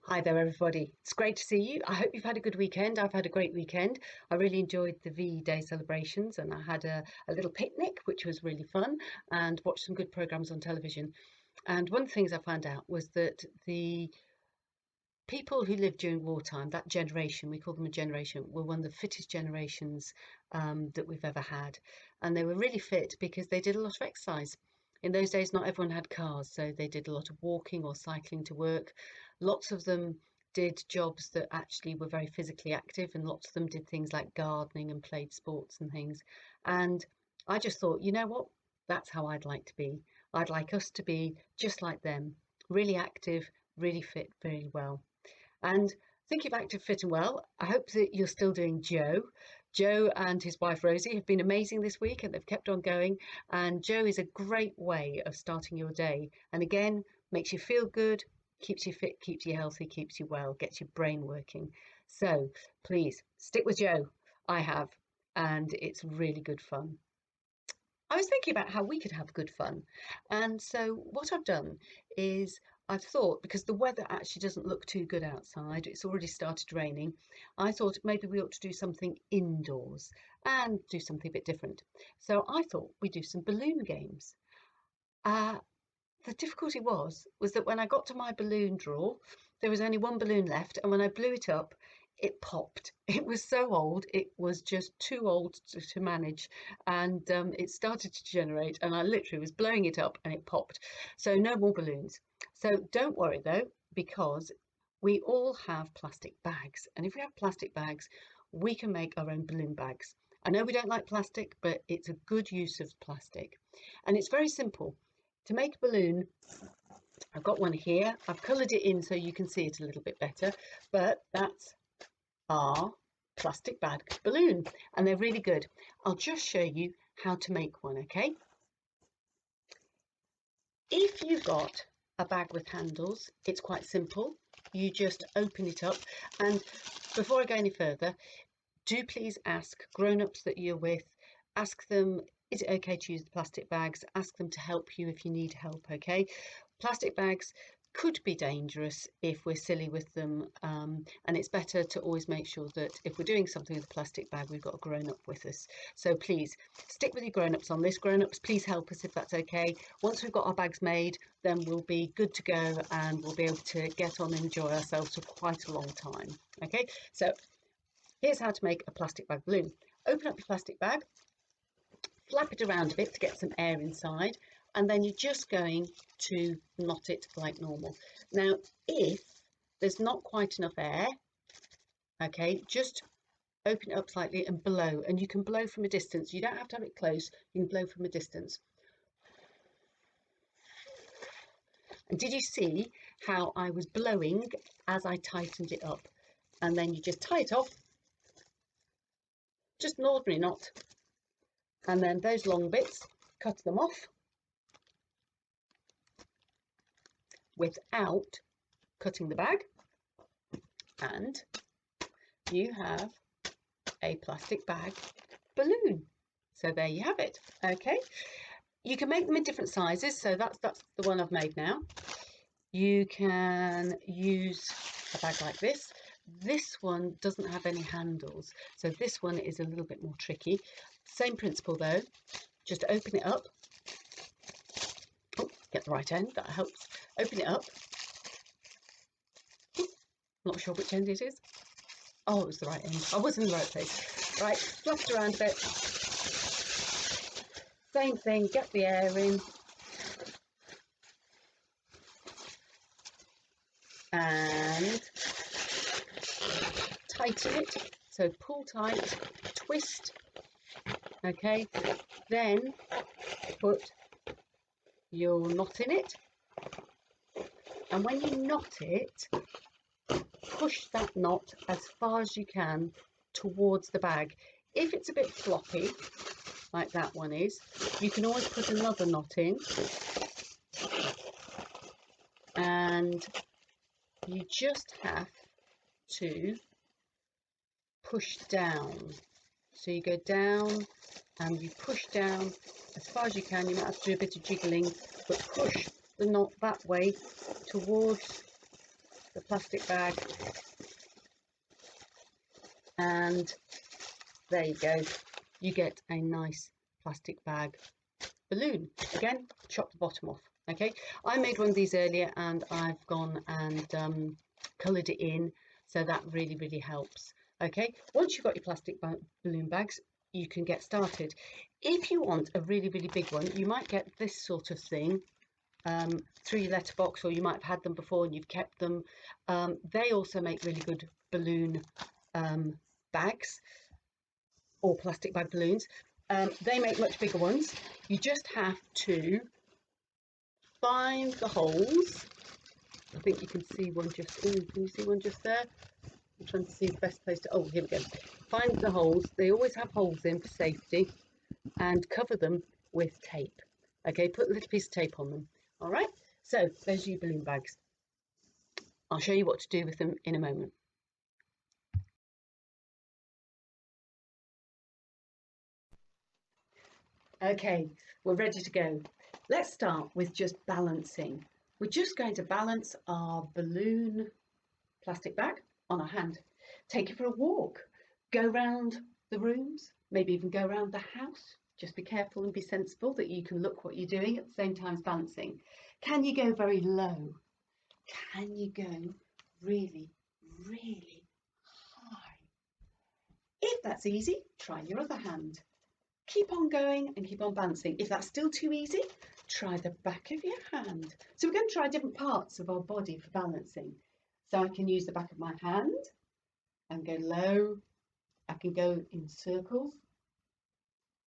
Hi there, everybody. It's great to see you. I hope you've had a good weekend. I've had a great weekend. I really enjoyed the VE Day celebrations and I had a little picnic, which was really fun, and watched some good programs on television. And one of the things I found out was that the people who lived during wartime, that generation, we call them a generation, were one of the fittest generations that we've ever had. And they were really fit because they did a lot of exercise. In those days, not everyone had cars, so they did a lot of walking or cycling to work. Lots of them did jobs that actually were very physically active, and lots of them did things like gardening and played sports and things. And I just thought, you know what? That's how I'd like to be. I'd like us to be just like them, really active, really fit, very well. And thinking of active, fit and well, I hope that you're still doing Joe. Joe and his wife Rosie have been amazing this week and they've kept on going. And Joe is a great way of starting your day. And again, makes you feel good, keeps you fit, keeps you healthy, keeps you well, gets your brain working. So please stick with Joe. I have, and it's really good fun. I was thinking about how we could have good fun. And so what I've done is I've thought, because the weather actually doesn't look too good outside, it's already started raining, I thought maybe we ought to do something indoors and do something a bit different. So I thought we'd do some balloon games. Uh, the difficulty was that when I got to my balloon drawer, there was only one balloon left, and when I blew it up, it popped. It was so old, it was just too old to manage, and it started to generate, and I literally was blowing it up and it popped. So no more balloons. So don't worry though, because we all have plastic bags, and if we have plastic bags, we can make our own balloon bags. I know we don't like plastic, but it's a good use of plastic, and it's very simple. To make a balloon, I've got one here. I've coloured it in so you can see it a little bit better, but that's our plastic bag balloon, and they're really good. I'll just show you how to make one, okay? If you've got a bag with handles, it's quite simple. You just open it up, and before I go any further, do please ask grown-ups that you're with, ask them, is it okay to use the plastic bags? Ask them to help you if you need help, okay? Plastic bags could be dangerous if we're silly with them, and it's better to always make sure that if we're doing something with a plastic bag, we've got a grown-up with us. So please stick with your grown-ups on this. Grown-ups, please help us if that's okay. Once we've got our bags made, then we'll be good to go and we'll be able to get on and enjoy ourselves for quite a long time. Okay, so here's how to make a plastic bag balloon. Open up your plastic bag, flap it around a bit to get some air inside, and then you're just going to knot it like normal. Now, if there's not quite enough air, okay, just open it up slightly and blow, and you can blow from a distance. You don't have to have it close, you can blow from a distance. And did you see how I was blowing as I tightened it up? And then you just tie it off, just an ordinary knot, and then those long bits, cut them off without cutting the bag, and you have a plastic bag balloon. So there you have it. Okay, you can make them in different sizes, so that's the one I've made now. You can use a bag like this. This one doesn't have any handles, so this one is a little bit more tricky. Same principle though, just open it up. Oh, get the right end, that helps. Open it up. Not sure which end it is. Oh, it was the right end. I was in the right place. Right, flap it around a bit. Same thing, get the air in. And tighten it. So pull tight, twist. Okay, then put your knot in it. And when you knot it, push that knot as far as you can towards the bag. If it's a bit floppy, like that one is, you can always put another knot in, and you just have to push down. So you go down and you push down as far as you can. You might have to do a bit of jiggling, but push the knot that way towards the plastic bag, and there you go. You get a nice plastic bag balloon. Again, chop the bottom off. Okay, I made one of these earlier and I've gone and coloured it in, so that really helps. Okay, once you've got your plastic balloon bags, you can get started. If you want a really big one, you might get this sort of thing through your letterbox, or you might have had them before and you've kept them. They also make really good balloon bags, or plastic bag balloons. They make much bigger ones. You just have to find the holes. I think you can see one just, can you see one just there? I'm trying to see the best place to, oh, here we go. Find the holes. They always have holes in for safety, and cover them with tape. Okay, put a little piece of tape on them. All right, so those are your balloon bags. I'll show you what to do with them in a moment. Okay, we're ready to go. Let's start with just balancing. We're just going to balance our balloon plastic bag on our hand. Take it for a walk. Go round the rooms, maybe even go around the house. Just be careful and be sensible that you can look what you're doing at the same time as balancing. Can you go very low? Can you go really high? If that's easy, try your other hand. Keep on going and keep on balancing. If that's still too easy, try the back of your hand. So we're going to try different parts of our body for balancing. So I can use the back of my hand and go low. I can go in circles.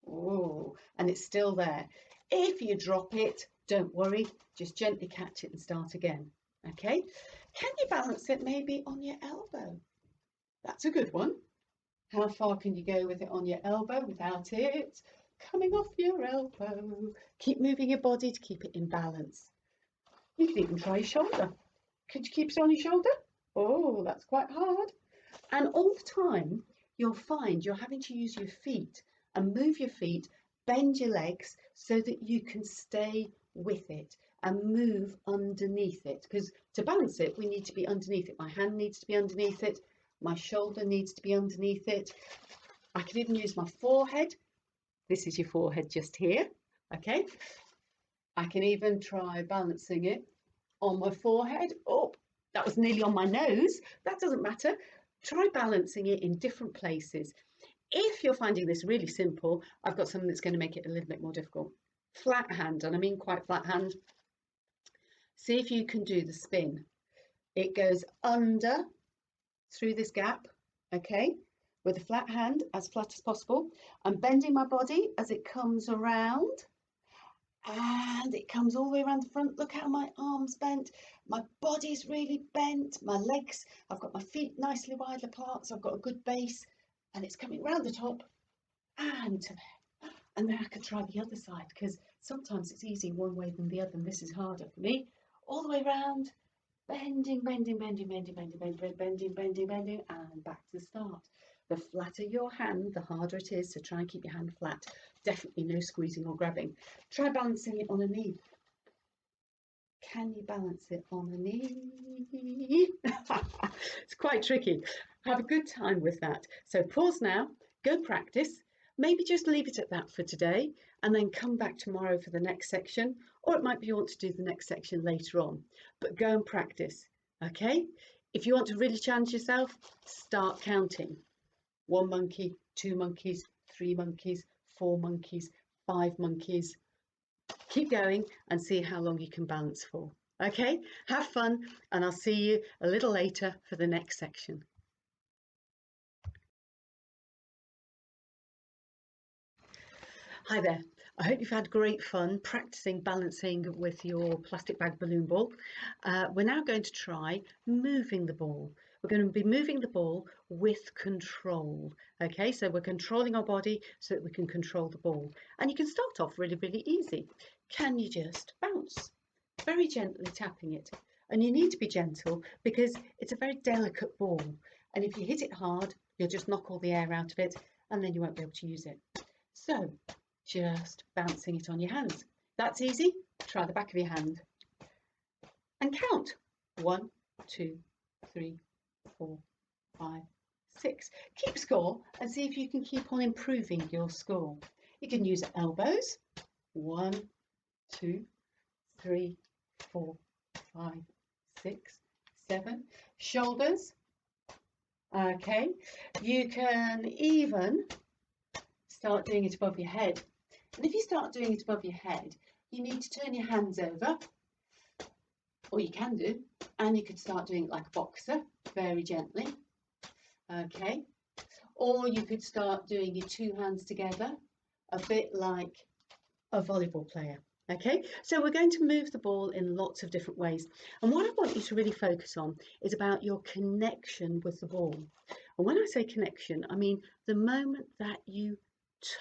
Oh, and it's still there. If you drop it, don't worry, just gently catch it and start again. Okay, can you balance it maybe on your elbow? That's a good one. How far can you go with it on your elbow without it coming off your elbow? Keep moving your body to keep it in balance. You can even try your shoulder. Could you keep it on your shoulder? Oh, that's quite hard. And all the time, you'll find you're having to use your feet and move your feet, bend your legs so that you can stay with it and move underneath it. Because to balance it, we need to be underneath it. My hand needs to be underneath it. My shoulder needs to be underneath it. I can even use my forehead. This is your forehead just here. Okay. I can even try balancing it on my forehead. Oh, that was nearly on my nose. That doesn't matter. Try balancing it in different places. If you're finding this really simple, I've got something that's going to make it a little bit more difficult. Flat hand, and I mean quite flat hand. See if you can do the spin. It goes under through this gap, okay, with a flat hand, as flat as possible. I'm bending my body as it comes around, and it comes all the way around the front. Look how my arms bent, my body's really bent, my legs, I've got my feet nicely wide apart, so I've got a good base, and it's coming round the top and to there. And then I can try the other side, because sometimes it's easier one way than the other, and this is harder for me. All the way around, bending, bending, bending, bending, bending, bending, bending, bending, bending, and back to the start. The flatter your hand, the harder it is, so try and keep your hand flat. Definitely no squeezing or grabbing. Try balancing it on a knee. Can you balance it on a knee? It's quite tricky. Have a good time with that. So pause now, go practice. Maybe just leave it at that for today and then come back tomorrow for the next section, or it might be you want to do the next section later on, but go and practice, okay? If you want to really challenge yourself, start counting. 1 monkey, 2 monkeys, 3 monkeys, 4 monkeys, 5 monkeys. Keep going and see how long you can balance for. Okay, have fun, and I'll see you a little later for the next section. Hi there. I hope you've had great fun practicing balancing with your plastic bag balloon ball. We're now going to try moving the ball. We're going to be moving the ball with control. Okay, so we're controlling our body so that we can control the ball. And you can start off really easy. Can you just bounce? Very gently tapping it. And you need to be gentle because it's a very delicate ball. And if you hit it hard, you'll just knock all the air out of it and then you won't be able to use it. So just bouncing it on your hands. That's easy. Try the back of your hand and count. 1, 2, 3, 4, 5, 6. Keep score and see if you can keep on improving your score. You can use elbows. 1, 2, 3, 4, 5, 6, 7. Shoulders. Okay. You can even start doing it above your head. And if you start doing it above your head, you need to turn your hands over, or you can do, and you could start doing it like a boxer, very gently. Okay. Or you could start doing your two hands together, a bit like a volleyball player. Okay, so we're going to move the ball in lots of different ways. And what I want you to really focus on is about your connection with the ball. And when I say connection, I mean the moment that you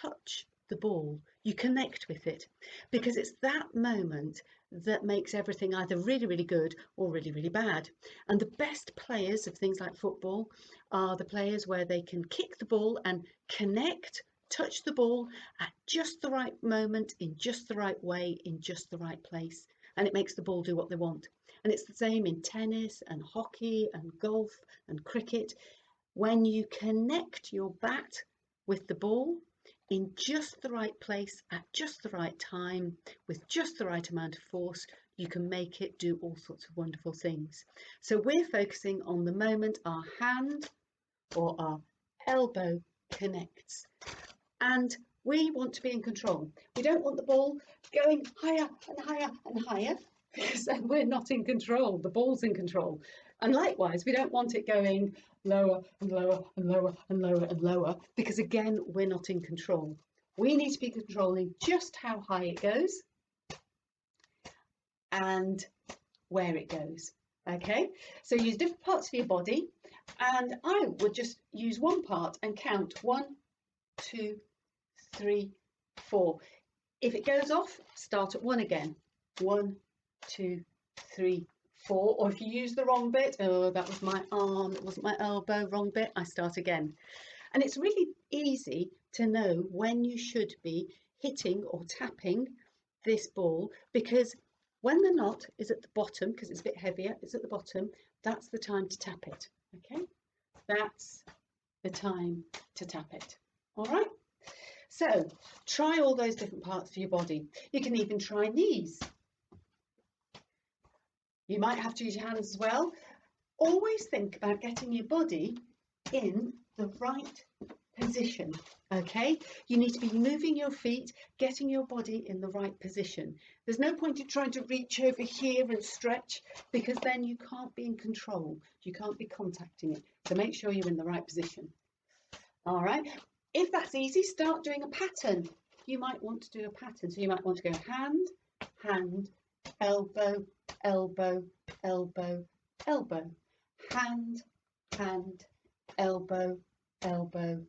touch the ball, you connect with it, because it's that moment that makes everything either really, really good or really, really bad. And the best players of things like football are the players where they can kick the ball and connect, touch the ball at just the right moment, in just the right way, in just the right place, and it makes the ball do what they want. And it's the same in tennis and hockey and golf and cricket. When you connect your bat with the ball in just the right place at just the right time with just the right amount of force, you can make it do all sorts of wonderful things. So we're focusing on the moment our hand or our elbow connects. And we want to be in control. We don't want the ball going higher and higher and higher, because then we're not in control. The ball's in control. And likewise, we don't want it going lower and lower and lower and lower and lower, because again, we're not in control. We need to be controlling just how high it goes and where it goes. Okay, so use different parts of your body, and I would just use one part and count 1, 2, 3, 4. If it goes off, start at 1 again. 1, 2, 3, 4. Or if you use the wrong bit, oh, that was my arm, it wasn't my elbow, wrong bit, I start again. And it's really easy to know when you should be hitting or tapping this ball, because when the knot is at the bottom, because it's a bit heavier, it's at the bottom, that's the time to tap it. Okay, that's the time to tap it. All right. So try all those different parts of your body. You can even try knees. You might have to use your hands as well. Always think about getting your body in the right position. Okay, you need to be moving your feet, getting your body in the right position. There's no point in trying to reach over here and stretch, because then you can't be in control. You can't be contacting it. So make sure you're in the right position. All right. If that's easy, start doing a pattern. You might want to do a pattern. So you might want to go hand, hand, elbow, elbow, elbow, elbow, hand, hand, elbow, elbow,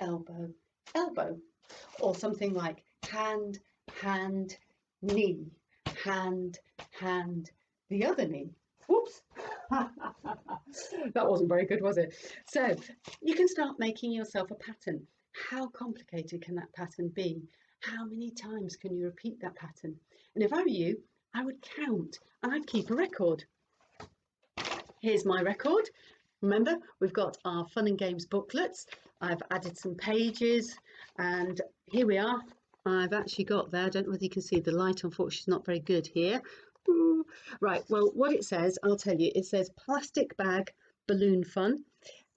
elbow, elbow. Or something like hand, hand, knee, hand, hand, the other knee. Whoops. That wasn't very good, was it? So you can start making yourself a pattern. How complicated can that pattern be? How many times can you repeat that pattern? And if I were you, I would count and I'd keep a record. Here's my record. Remember, we've got our fun and games booklets. I've added some pages, and here we are. I've actually got there, I don't know whether you can see the light, unfortunately, is not very good here. Ooh. Right, well, what it says, I'll tell you, it says plastic bag balloon fun,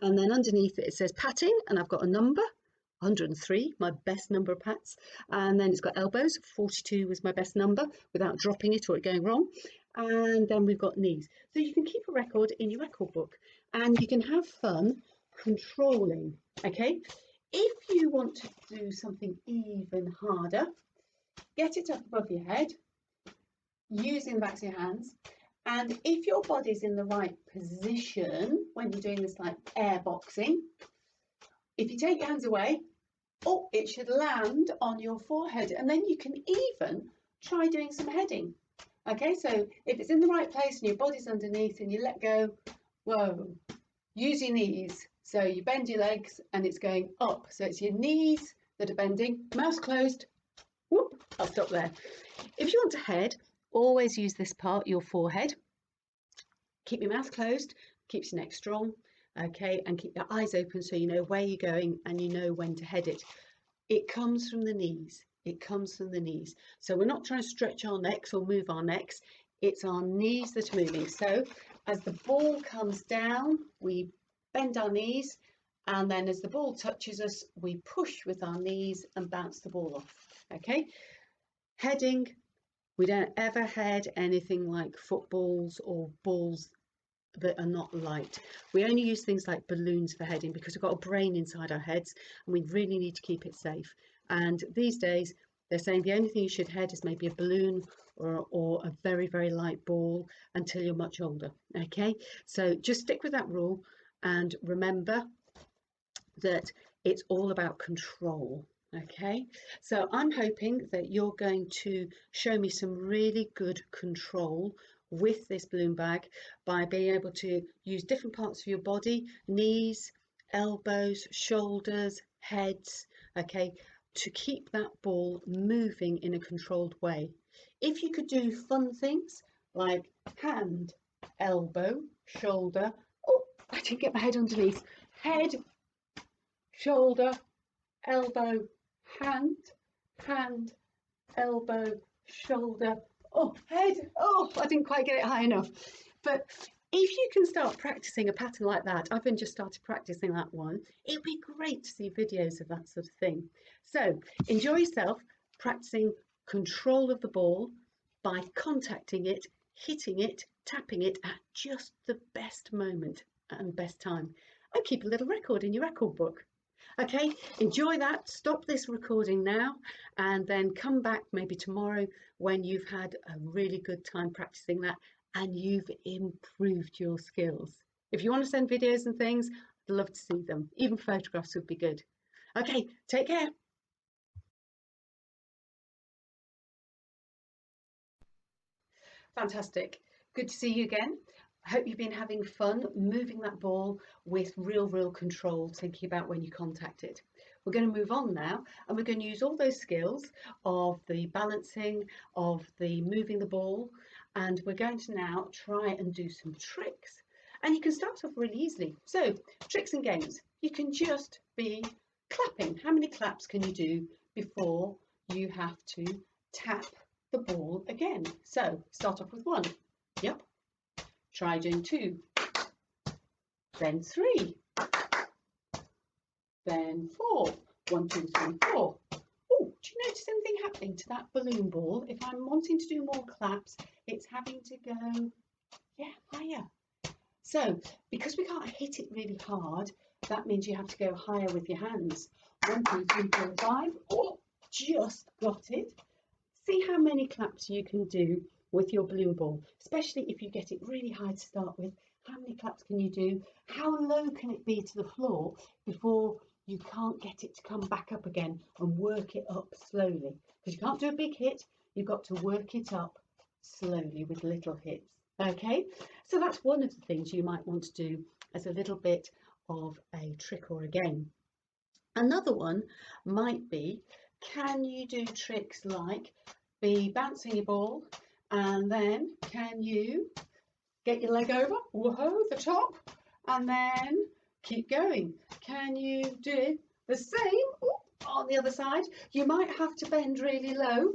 and then underneath it, it says patting, and I've got a number, 103, my best number of pats, and then it's got elbows, 42 was my best number, without dropping it or it going wrong, and then we've got knees. So you can keep a record in your record book, and you can have fun controlling, okay? If you want to do something even harder, get it up above your head, using the backs of your hands, and if your body's in the right position when you're doing this like air boxing, if you take your hands away, oh, it should land on your forehead, and then you can even try doing some heading. Okay, so if it's in the right place and your body's underneath and you let go, whoa, use your knees. So you bend your legs and it's going up. So it's your knees that are bending, mouth closed. Whoop, I'll stop there. If you want to head, always use this part, your forehead. Keep your mouth closed, keeps your neck strong, okay, and keep your eyes open so you know where you're going and you know when to head it. It comes from the knees. It comes from the knees. So we're not trying to stretch our necks or move our necks. It's our knees that are moving. So as the ball comes down, we bend our knees, and then as the ball touches us, we push with our knees and bounce the ball off. Okay? Heading, we don't ever head anything like footballs or balls that are not light. We only use things like balloons for heading because we've got a brain inside our heads and we really need to keep it safe. And these days they're saying the only thing you should head is maybe a balloon or a very, very light ball until you're much older. Okay, so just stick with that rule and remember that it's all about control. Okay, so I'm hoping that you're going to show me some really good control with this balloon bag by being able to use different parts of your body, knees, elbows, shoulders, heads, okay, to keep that ball moving in a controlled way. If you could do fun things like hand, elbow, shoulder, oh, I didn't get my head underneath, head, shoulder, elbow, hand, hand, elbow, shoulder, oh, head, oh, I didn't quite get it high enough. But if you can start practicing a pattern like that, I've been just started practicing that one, it'd be great to see videos of that sort of thing. So enjoy yourself practicing control of the ball by contacting it, hitting it, tapping it at just the best moment and best time. And keep a little record in your record book. Okay, enjoy that. Stop this recording now and then come back maybe tomorrow when you've had a really good time practicing that and you've improved your skills. If you want to send videos and things, I'd love to see them. Even photographs would be good. Okay, take care. Fantastic. Good to see you again. I hope you've been having fun moving that ball with real control, thinking about when you contact it. We're going to move on now and we're going to use all those skills of the balancing, of the moving the ball, and we're going to now try and do some tricks. And you can start off really easily. So tricks and games, you can just be clapping. How many claps can you do before you have to tap the ball again? So start off with 1. Yep. Try doing 2, then 3, then 4. 1, 2, 3, 4. Oh, do you notice anything happening to that balloon ball? If I'm wanting to do more claps, it's having to go, yeah, higher. So because we can't hit it really hard, that means you have to go higher with your hands. 1, 2, 3, 4, 5. Oh, just got it. See how many claps you can do with your balloon ball, especially if you get it really high to start with. How many claps can you do? How low can it be to the floor before you can't get it to come back up again, and work it up slowly? Because you can't do a big hit, you've got to work it up slowly with little hits. Okay, so that's one of the things you might want to do as a little bit of a trick or a game. Another one might be, can you do tricks like be bouncing your ball and then can you get your leg over, whoa, the top, and then keep going? Can you do the same on the other side? You might have to bend really low.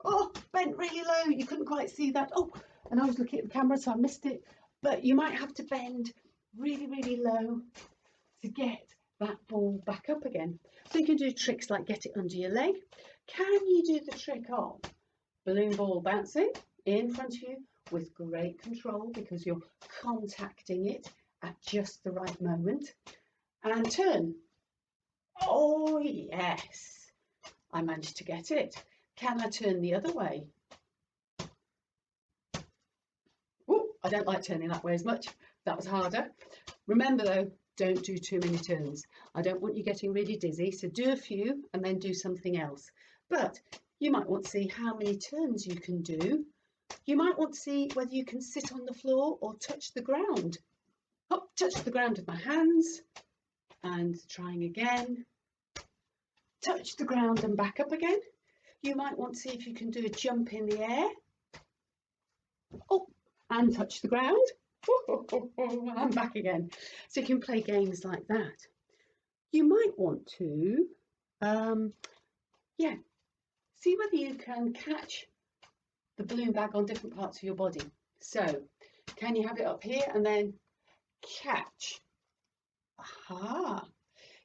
Oh, bent really low, you couldn't quite see that. Oh, and I was looking at the camera so I missed it, but you might have to bend really low to get that ball back up again. So you can do tricks like get it under your leg. Can you do the trick of balloon ball bouncing in front of you with great control because you're contacting it at just the right moment, and turn? Oh yes, I managed to get it. Can I turn the other way? Oh, I don't like turning that way as much. That was harder. Remember though, don't do too many turns. I don't want you getting really dizzy, so do a few and then do something else. But you might want to see how many turns you can do. You might want to see whether you can sit on the floor or touch the ground. Hop, touch the ground with my hands and trying again. Touch the ground and back up again. You might want to see if you can do a jump in the air. Oh, and touch the ground. I'm back again. So you can play games like that. You might want to, yeah, see whether you can catch the balloon bag on different parts of your body. So can you have it up here and then catch? Aha.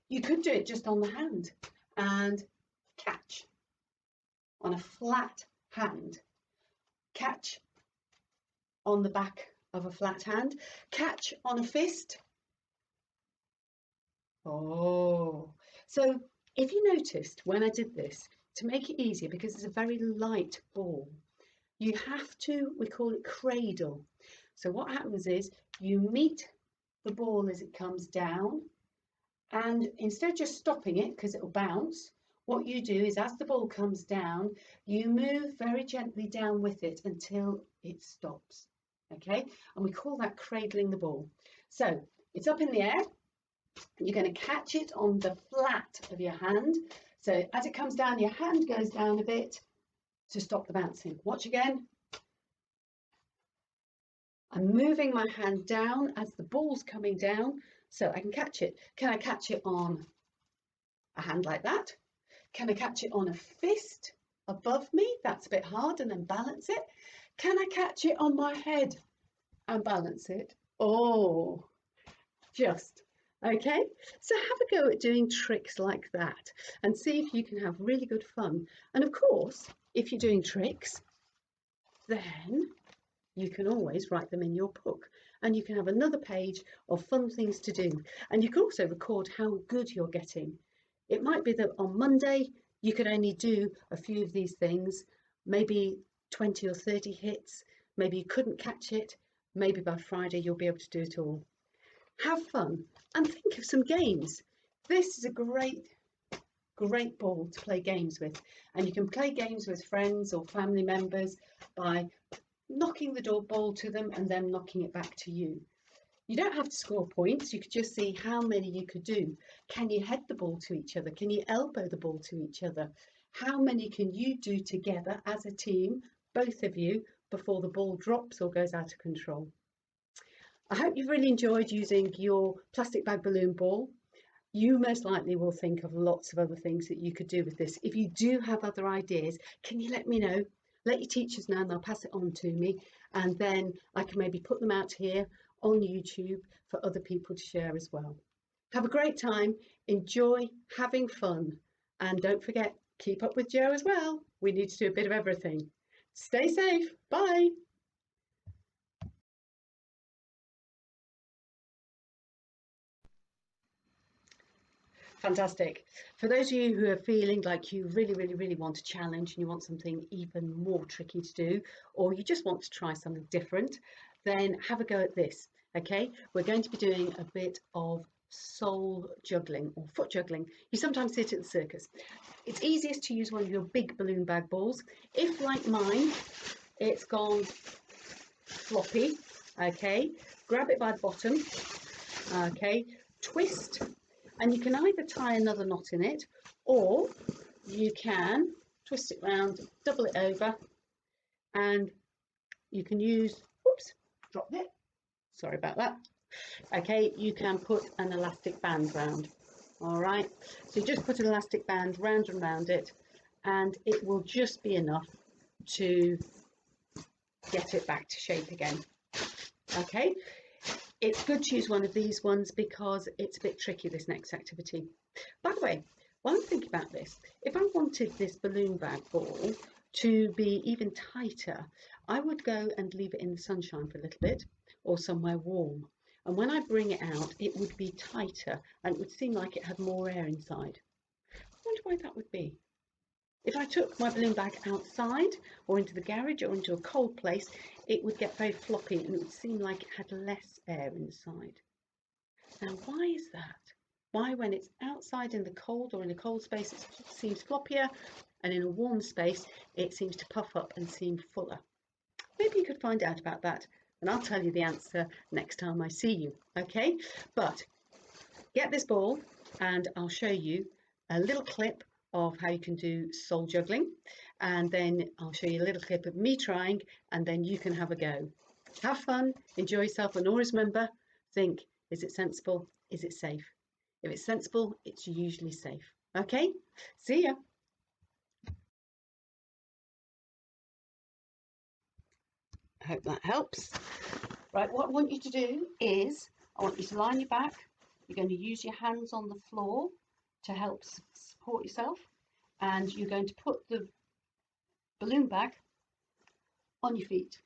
You could do it just on the hand and catch on a flat hand. Catch on the back of a flat hand. Catch on a fist. Oh, so if you noticed when I did this, to make it easier, because it's a very light ball, you have to, we call it cradle. So what happens is you meet the ball as it comes down, and instead of just stopping it because it'll bounce, what you do is as the ball comes down, you move very gently down with it until it stops. Okay, and we call that cradling the ball. So it's up in the air. You're going to catch it on the flat of your hand. So as it comes down, your hand goes down a bit to stop the bouncing. Watch again. I'm moving my hand down as the ball's coming down so I can catch it. Can I catch it on a hand like that? Can I catch it on a fist above me? That's a bit hard, and then balance it. Can I catch it on my head and balance it? Oh, just. Okay, so have a go at doing tricks like that and see if you can have really good fun. And of course, if you're doing tricks, then you can always write them in your book, and you can have another page of fun things to do. And you can also record how good you're getting. It might be that on Monday you could only do a few of these things, maybe 20 or 30 hits, maybe you couldn't catch it, maybe by Friday you'll be able to do it all. Have fun and think of some games. This is a great ball to play games with, and you can play games with friends or family members by knocking the ball to them and then knocking it back to you. You don't have to score points, you could just see how many you could do. Can you head the ball to each other? Can you elbow the ball to each other? How many can you do together as a team, both of you, before the ball drops or goes out of control? I hope you've really enjoyed using your plastic bag balloon ball. You most likely will think of lots of other things that you could do with this. If you do have other ideas, can you let me know? Let your teachers know and they'll pass it on to me, and then I can maybe put them out here on YouTube for other people to share as well. Have a great time, enjoy having fun, and don't forget, keep up with Joe as well. We need to do a bit of everything. Stay safe, bye. Fantastic. For those of you who are feeling like you really want a challenge and you want something even more tricky to do, or you just want to try something different, then have a go at this. Okay, we're going to be doing a bit of soul juggling or foot juggling. You sometimes see it at the circus. It's easiest to use one of your big balloon bag balls. If, like mine, it's gone floppy, okay, grab it by the bottom, okay, twist, and you can either tie another knot in it, or you can twist it round, double it over, and you can use, whoops, dropped it, sorry about that. Okay, you can put an elastic band round. All right, so you just put an elastic band round and round it, and it will just be enough to get it back to shape again. Okay, it's good to use one of these ones because it's a bit tricky, this next activity. By the way, while I'm thinking about this, if I wanted this balloon bag ball to be even tighter, I would go and leave it in the sunshine for a little bit or somewhere warm. And when I bring it out, it would be tighter and it would seem like it had more air inside. I wonder why that would be. If I took my balloon bag outside or into the garage or into a cold place, it would get very floppy and it would seem like it had less air inside. Now, why is that? Why, when it's outside in the cold or in a cold space, it seems floppier, and in a warm space, it seems to puff up and seem fuller? Maybe you could find out about that, and I'll tell you the answer next time I see you, okay? But get this ball, and I'll show you a little clip of how you can do soul juggling, and then I'll show you a little clip of me trying, and then you can have a go. Have fun, enjoy yourself, and always remember, think, is it sensible? Is it safe? If it's sensible, it's usually safe. Okay, see ya. I hope that helps. Right, what I want you to do is, I want you to lie on your back. You're going to use your hands on the floor to help support yourself, and you're going to put the balloon bag on your feet.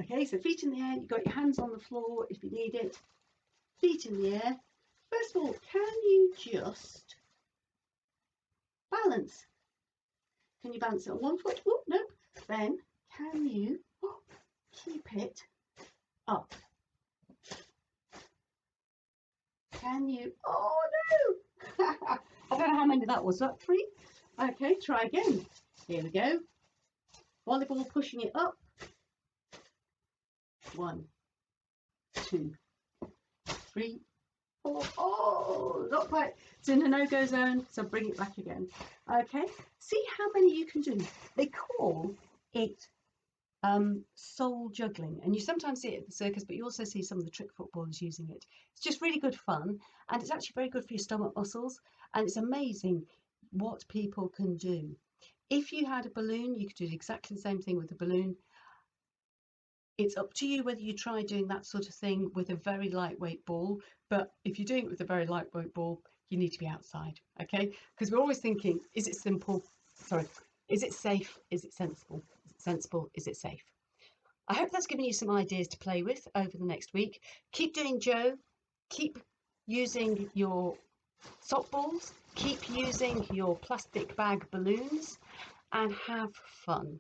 Okay, so feet in the air, you've got your hands on the floor if you need it, feet in the air. First of all, can you just balance? Can you balance it on one foot? Oh, nope. Then can you keep it up? Can you? Oh no! I don't know how many that was. That 3? Okay, try again. Here we go. Volleyball pushing it up. 1, 2, 3, 4. Oh, not quite. It's in the no-go zone, so bring it back again. Okay, see how many you can do. They call it soul juggling, and you sometimes see it at the circus, but you also see some of the trick footballers using it. It's just really good fun, and it's actually very good for your stomach muscles, and it's amazing what people can do. If you had a balloon, you could do exactly the same thing with a balloon. It's up to you whether you try doing that sort of thing with a very lightweight ball, but if you're doing it with a very lightweight ball, you need to be outside, okay? Because we're always thinking, is it simple? Sorry, is it safe? Is it sensible? Is it sensible? Is it safe? I hope that's given you some ideas to play with over the next week. Keep doing Joe. Keep using your sock balls. Keep using your plastic bag balloons and have fun.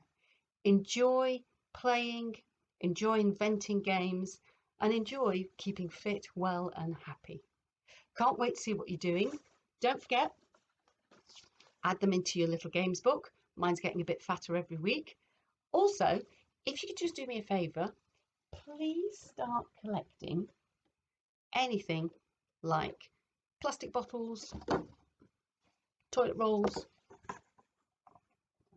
Enjoy playing, enjoy inventing games, and enjoy keeping fit, well, and happy. Can't wait to see what you're doing. Don't forget, add them into your little games book. Mine's getting a bit fatter every week. Also, if you could just do me a favour, please start collecting anything like plastic bottles, toilet rolls,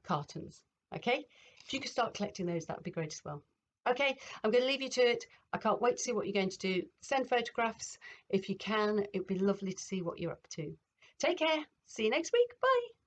cartons. Okay, if you could start collecting those, that would be great as well. Okay, I'm going to leave you to it. I can't wait to see what you're going to do. Send photographs if you can. It'd be lovely to see what you're up to. Take care. See you next week. Bye.